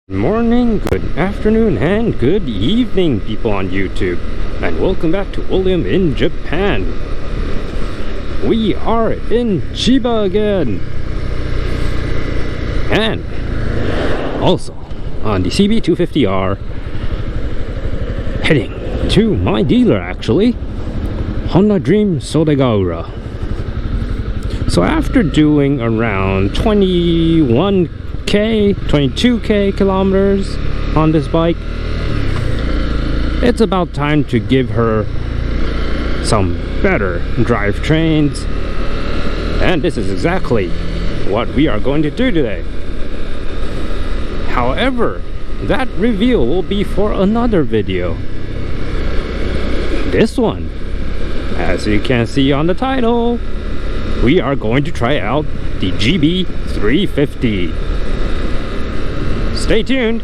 Morning, good afternoon, and good evening, people on YouTube, and welcome back to William in Japan. We are in Chiba again, and also on the CB350R, heading to my dealer actually, Honda Dream Sodegaura. So after doing around 22k kilometers on this bike, it's about time to give her some better drivetrains, and this is exactly what we are going to do today. However, that review will be for another video. This one, as you can see on the title, we are going to try out the GB350. Stay tuned.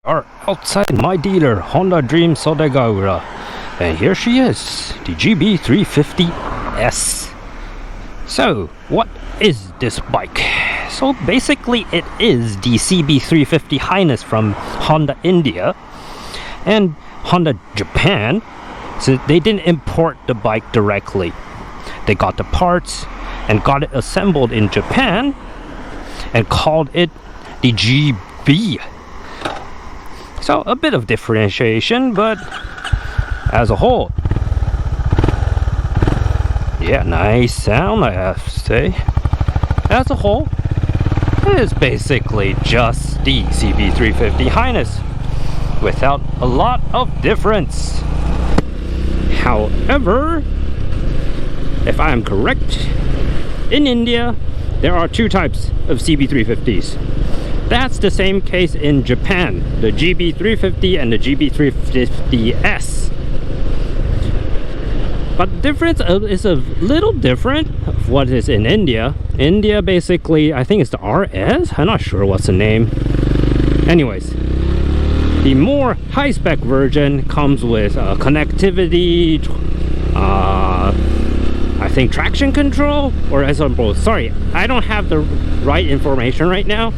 Are outside my dealer, Honda Dream Sodegaura, and here she is, the GB350S. So, what is this bike? So basically it is the CB350 Highness from Honda India and Honda Japan. So they didn't import the bike directly. They got the parts and got it assembled in Japan and called it the GB. So a bit of differentiation, but as a whole, yeah, nice sound, I have to say. As a whole, it is basically just the CB350 Highness without a lot of difference. However, if I am correct, in India there are two types of CB350s. That's the same case in Japan, the GB350 and the GB350S. But the difference is a little different of what is in India. India basically, I think it's the RS? I'm not sure what's the name. Anyways, the more high-spec version comes with connectivity, I think traction control, or as on both. Sorry, I don't have the right information right now.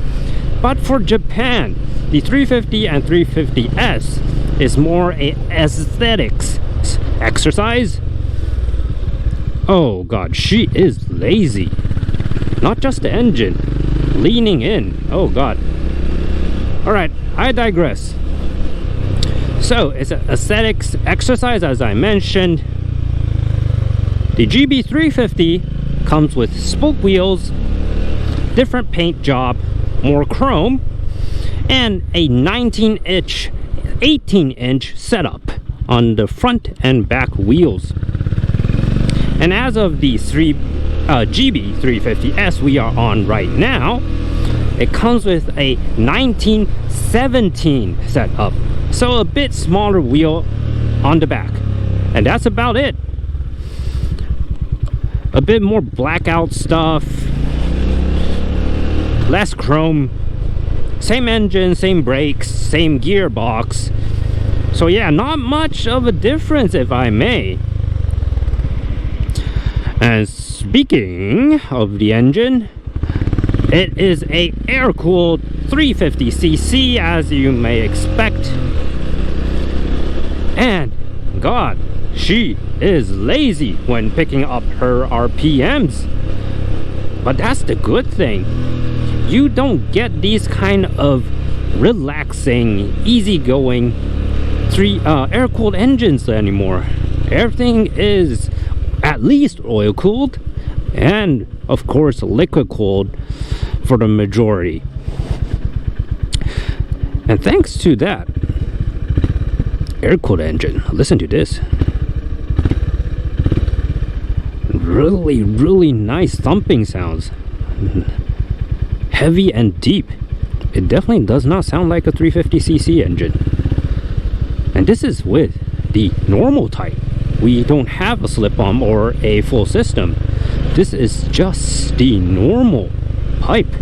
But for Japan, the 350 and 350S is more a aesthetics exercise. Oh god, she is lazy. Not just the engine, leaning in. Oh god. Alright, I digress. So, it's an aesthetics exercise, as I mentioned. The GB350 comes with spoke wheels, different paint job, more chrome, and a 19-inch, 18-inch setup on the front and back wheels. And as of the GB350S we are on right now, it comes with a 1917 setup, so a bit smaller wheel on the back, and that's about it. A bit more blackout stuff, less chrome, same engine, same brakes, same gearbox. So yeah, not much of a difference, if I may. And speaking of the engine, it is a air-cooled 350cc, as you may expect. And god, she is lazy when picking up her RPMs. But that's the good thing. You don't get these kind of relaxing, easygoing air-cooled engines anymore. Everything is at least oil-cooled, and of course liquid-cooled for the majority. And thanks to that air-cooled engine, listen to this. Really nice thumping sounds. Heavy and deep. It definitely does not sound like a 350cc engine. And this is with the normal type. We don't have a slip-on or a full system. This is just the normal pipe,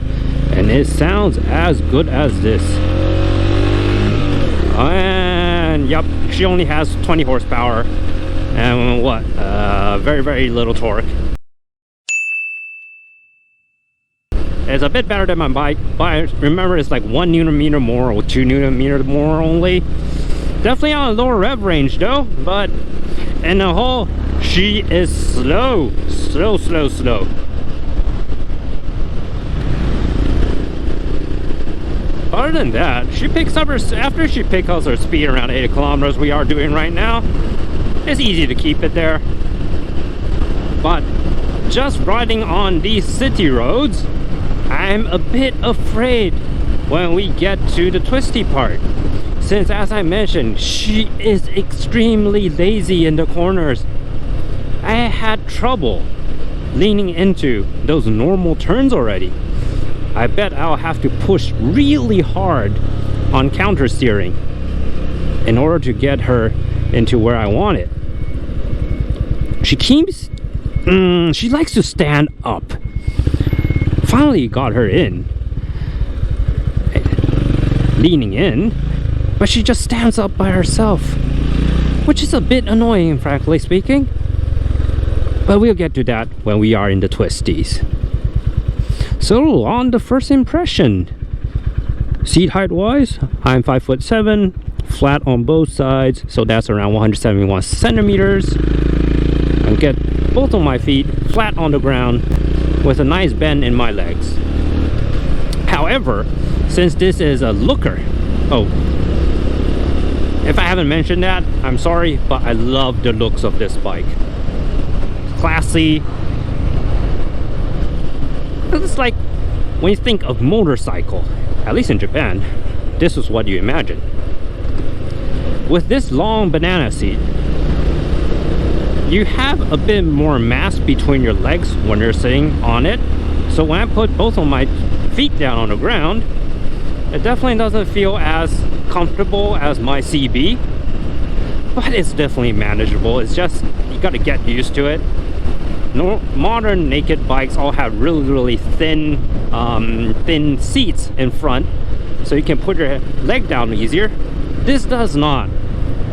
and it sounds as good as this. And yep, she only has 20 horsepower and what, very little torque. It's a bit better than my bike, but remember it's like 1 Nm more or 2 Nm more only. Definitely on a lower rev range though, but in the whole, she is slow. Other than that, she picks up her, after she picks up her speed around 80 kilometers we are doing right now, it's easy to keep it there. But just riding on these city roads, I'm a bit afraid when we get to the twisty part, since as I mentioned, she is extremely lazy in the corners. I had trouble leaning into those normal turns already. I bet I'll have to push really hard on counter steering in order to get her into where I want it. She keeps, she likes to stand up. Finally got her in, leaning in, but she just stands up by herself, which is a bit annoying, frankly speaking. But we'll get to that when we are in the twisties. So on the first impression, seat height wise, I'm 5'7", flat on both sides, so that's around 171 centimeters. I get both of my feet flat on the ground with a nice bend in my legs. However, since this is a looker, oh, if I haven't mentioned that, I'm sorry, but I love the looks of this bike. Classy. It's like when you think of motorcycle, at least in Japan, this is what you imagine. With this long banana seat, you have a bit more mass between your legs when you're sitting on it. So when I put both of my feet down on the ground, it definitely doesn't feel as comfortable as my CB, but it's definitely manageable. It's just, you gotta get used to it. No, modern naked bikes all have really thin thin seats in front, so you can put your leg down easier. This does not.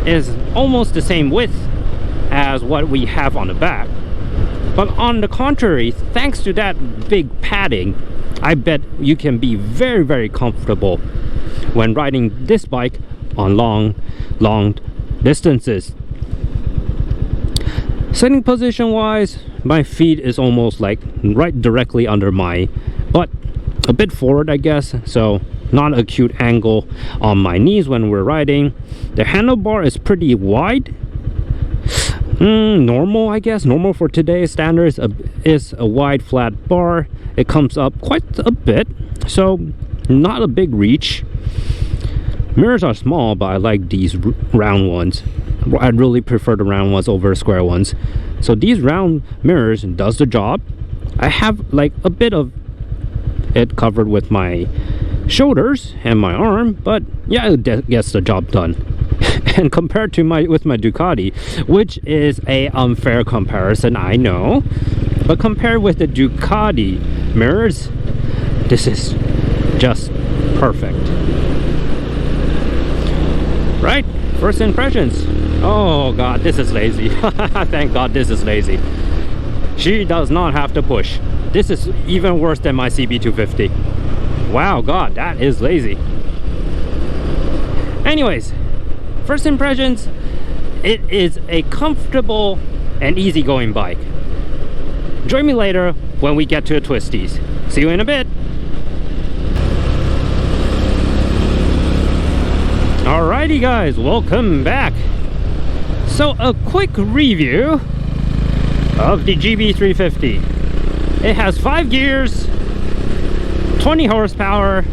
It's almost the same width as what we have on the back, but on the contrary, thanks to that big padding, I bet you can be very comfortable when riding this bike on long distances. Sitting position wise, my feet is almost like right directly under my butt, a bit forward I guess, so not acute angle on my knees when we're riding. The handlebar is pretty wide. Normal, I guess. Normal for today's standards is a wide flat bar. It comes up quite a bit, so not a big reach. Mirrors are small, but I like these round ones. I really prefer the round ones over square ones. So these round mirrors does the job. I have like a bit of it covered with my shoulders and my arm, but yeah, it gets the job done. And compared to with my Ducati, which is a unfair comparison, I know, but compared with the Ducati mirrors, this is just perfect. Right? First impressions. Oh god, this is lazy. Thank god this is lazy. She does not have to push. This is even worse than my CB350. Wow, god, that is lazy. Anyways, first impressions, it is a comfortable and easygoing bike. Join me later when we get to the twisties. See you in a bit. Alrighty guys, welcome back. So a quick review of the GB350. It has 5 gears, 20 horsepower,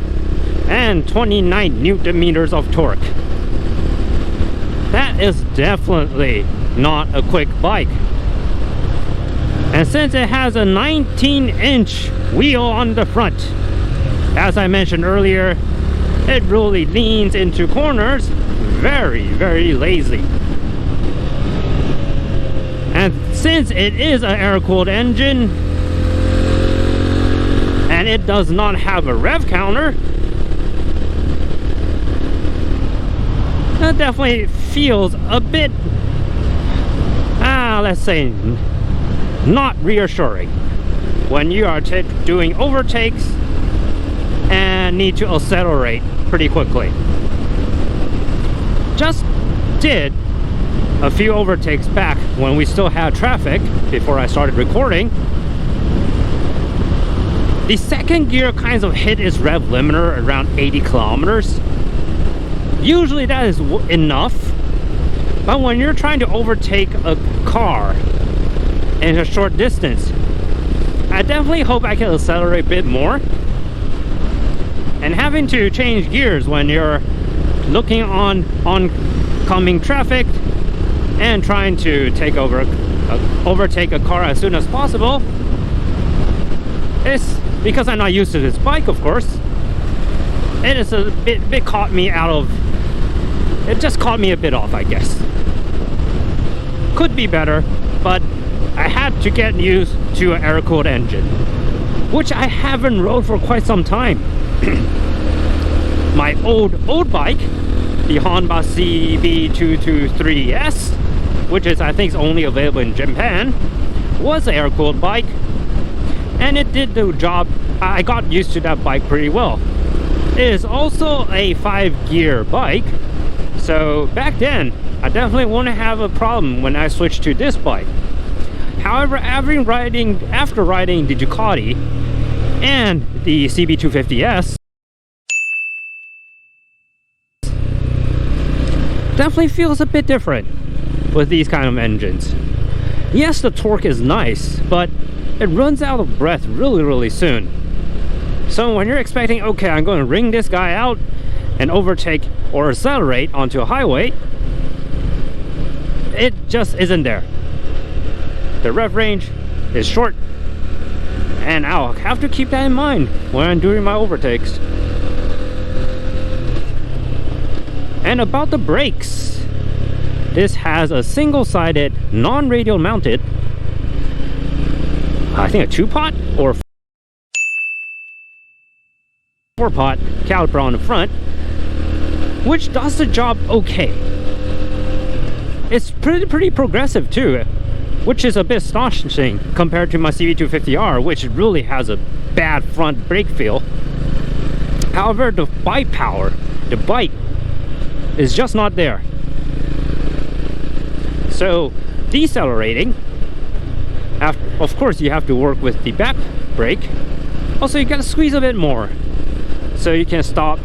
and 29 Newton meters of torque. That is definitely not a quick bike. And since it has a 19-inch wheel on the front, as I mentioned earlier, it really leans into corners very lazy. And since it is an air-cooled engine and it does not have a rev counter, that definitely feels a bit, let's say, not reassuring when you are doing overtakes and need to accelerate pretty quickly. Just did a few overtakes back when we still had traffic before I started recording. The second gear kind of hit its rev limiter around 80 kilometers. Usually that is enough, but when you're trying to overtake a car in a short distance, I definitely hope I can accelerate a bit more. And having to change gears when you're looking on oncoming traffic and trying to overtake a car as soon as possible, it's because I'm not used to this bike, of course. It is a bit caught me out of. It just caught me a bit off, I guess. Could be better, but I had to get used to an air-cooled engine, which I haven't rode for quite some time. My old bike, the Honda CB350S, which is I think only available in Japan, was an air-cooled bike, and it did the job. I got used to that bike pretty well. It is also a 5-gear bike, so back then I definitely wouldn't have a problem when I switched to this bike. However, after riding the Ducati and the CB350S, definitely feels a bit different with these kind of engines. Yes, the torque is nice, but it runs out of breath really soon. So when you're expecting, okay, I'm going to ring this guy out and overtake or accelerate onto a highway, it just isn't there. The rev range is short, and I'll have to keep that in mind when I'm doing my overtakes. And about the brakes, this has a single-sided, non-radial mounted, I think a 2-pot or 4-pot caliper on the front, which does the job okay. It's pretty progressive too, which is a bit astonishing compared to my CB250R, which really has a bad front brake feel. However, the bite power, the bite, is just not there. So decelerating, of course you have to work with the back brake. Also, you gotta squeeze a bit more so you can stop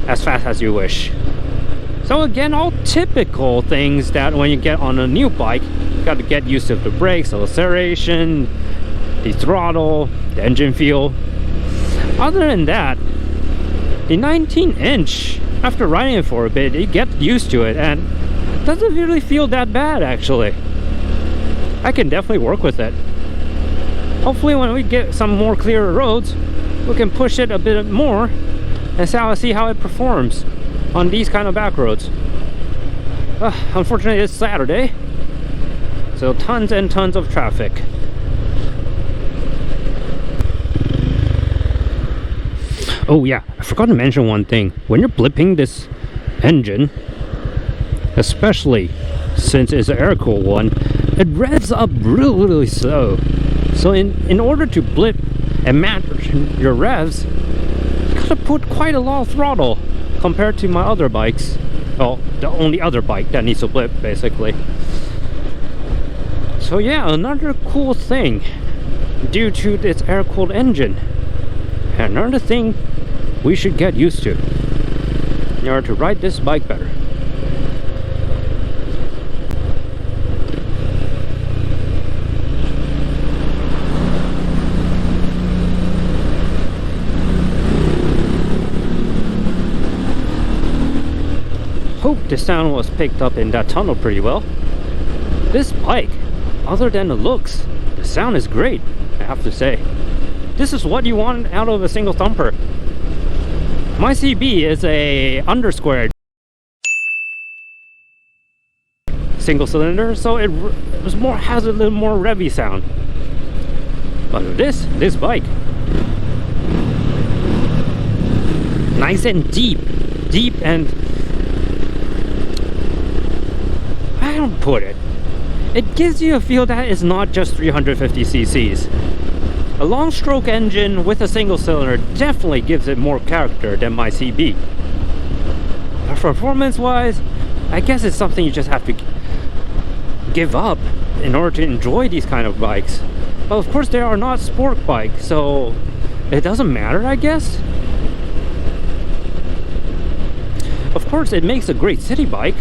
as fast as you wish. So again, all typical things that when you get on a new bike, you got to get used to the brakes, the acceleration, the throttle, the engine feel. Other than that, the 19-inch, after riding it for a bit, you get used to it and it doesn't really feel that bad actually. I can definitely work with it. Hopefully when we get some more clearer roads, we can push it a bit more and see how it performs on these kind of back roads. Unfortunately, it's Saturday, so tons and tons of traffic. Oh yeah, I forgot to mention one thing. When you're blipping this engine, especially since it's an air-cooled one, it revs up really slow. So in order to blip and match your revs, you gotta put quite a lot of throttle compared to my other bikes. Well, the only other bike that needs to blip, basically. So yeah, another cool thing due to this air-cooled engine. Another thing we should get used to in order to ride this bike better. Hope the sound was picked up in that tunnel pretty well. This bike, other than the looks, the sound is great, I have to say. This is what you want out of a single thumper. My CB is a undersquared single cylinder, so it has a little more revvy sound. But this bike, nice and deep and I don't put it. it gives you a feel that it's not just 350 cc's. A long stroke engine with a single cylinder definitely gives it more character than my CB. But performance wise, I guess it's something you just have to give up in order to enjoy these kind of bikes. But of course they are not sport bikes, so it doesn't matter, I guess. Of course it makes a great city bike,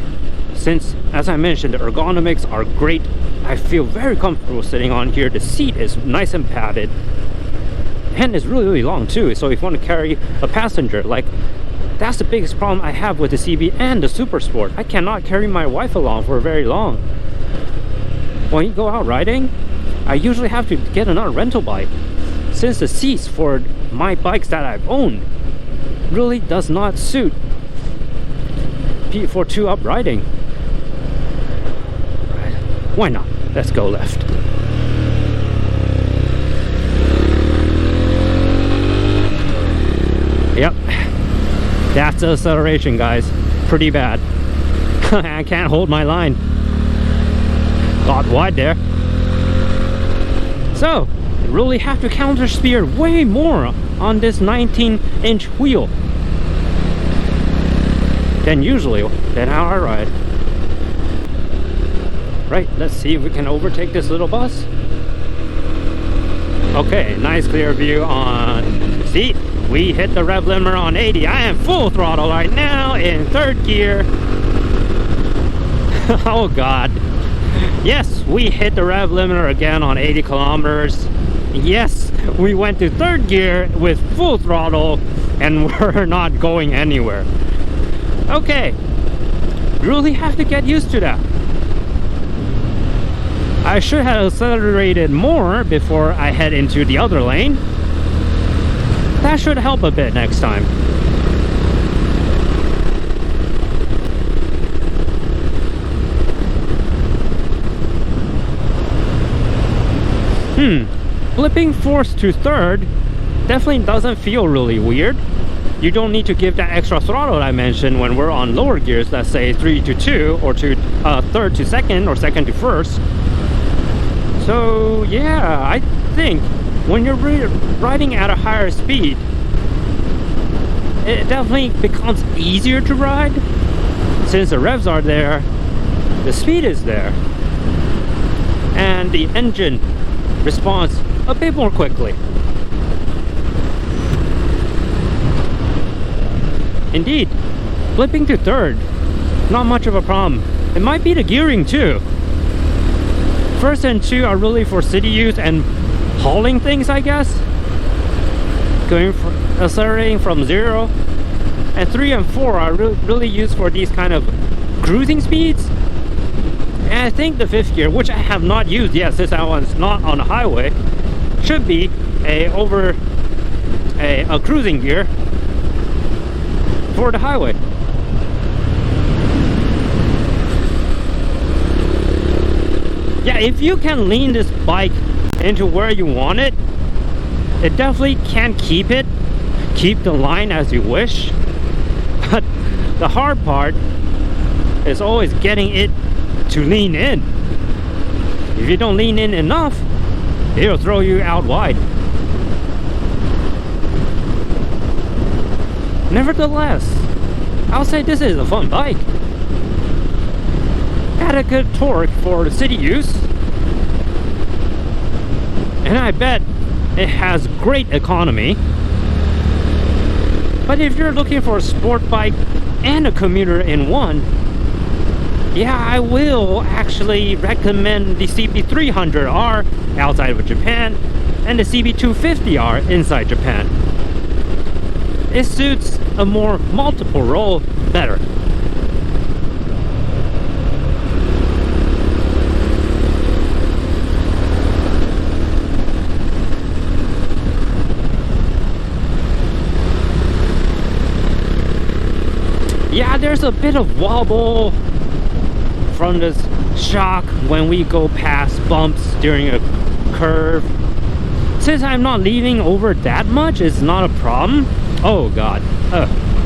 since, as I mentioned, the ergonomics are great. I feel very comfortable sitting on here. The seat is nice and padded, and it's really long too, so if you want to carry a passenger, like, that's the biggest problem I have with the CB and the Super Sport. I cannot carry my wife along for very long. When you go out riding, I usually have to get another rental bike, since the seats for my bikes that I've owned really does not suit for 2-up riding. Why not? Let's go left. Yep, that's the acceleration, guys. Pretty bad. I can't hold my line. Got wide there. So, you really have to counter steer way more on this 19-inch wheel than how I ride. Right, let's see if we can overtake this little bus. Okay, nice clear view on... See, we hit the rev limiter on 80. I am full throttle right now in 3rd gear. Oh god. Yes, we hit the rev limiter again on 80 kilometers. Yes, we went to 3rd gear with full throttle and we're not going anywhere. Okay, really have to get used to that. I should have accelerated more before I head into the other lane. That should help a bit next time. Blipping 4th to 3rd definitely doesn't feel really weird. You don't need to give that extra throttle I mentioned when we're on lower gears, let's say 3 to 2 or 3rd to 2nd or 2nd to 1st. So yeah, I think when you're riding at a higher speed, it definitely becomes easier to ride since the revs are there, the speed is there, and the engine responds a bit more quickly. Indeed, blipping to 3rd, not much of a problem. It might be the gearing too. 1st and 2 are really for city use and hauling things, I guess. Accelerating from 0. And 3 and 4 are really used for these kind of cruising speeds. And I think the 5th gear, which I have not used yet since I was not on the highway, should be a cruising gear for the highway. Yeah, if you can lean this bike into where you want it, it definitely can keep the line as you wish. But the hard part is always getting it to lean in. If you don't lean in enough, it'll throw you out wide. Nevertheless, I'll say this is a fun bike. Adequate torque for the city use, and I bet it has great economy. But if you're looking for a sport bike and a commuter in one, yeah, I will actually recommend the CB300R outside of Japan and the CB250R inside Japan. It suits a more multiple role better. Yeah, there's a bit of wobble from this shock when we go past bumps during a curve. Since I'm not leaning over that much, it's not a problem. Oh god,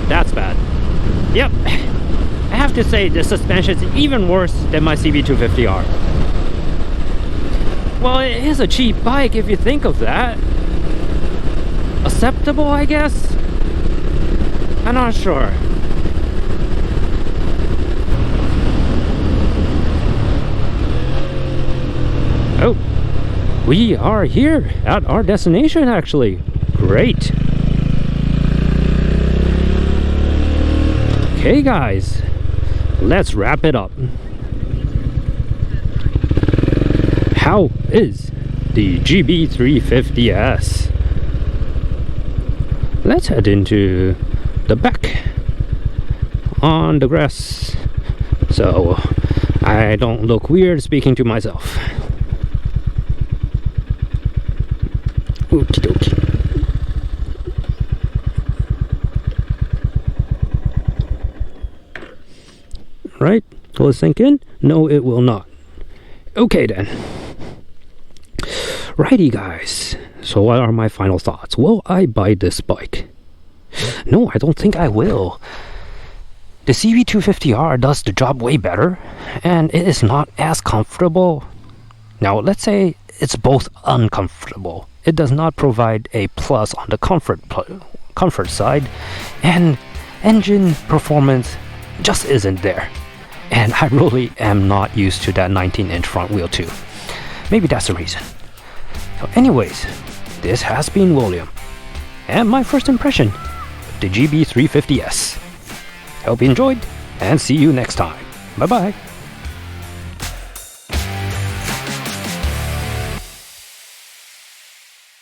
that's bad. Yep, I have to say the suspension is even worse than my CB250R. Well, it is a cheap bike if you think of that. Acceptable, I guess? I'm not sure. Oh, we are here at our destination actually. Great. Okay guys, let's wrap it up. How is the GB350S? Let's head into the back on the grass so I don't look weird speaking to myself. Okie dokie. Right? Will it sink in? No, it will not. Okay then. Righty guys. So what are my final thoughts? Will I buy this bike? No, I don't think I will. The CB250R does the job way better, and it is not as comfortable. Now, let's say it's both uncomfortable. It does not provide a plus on the comfort side, and engine performance just isn't there. And I really am not used to that 19-inch front wheel too. Maybe that's the reason. So anyways, this has been William, and my first impression of the GB350S. Hope you enjoyed, and see you next time. Bye bye.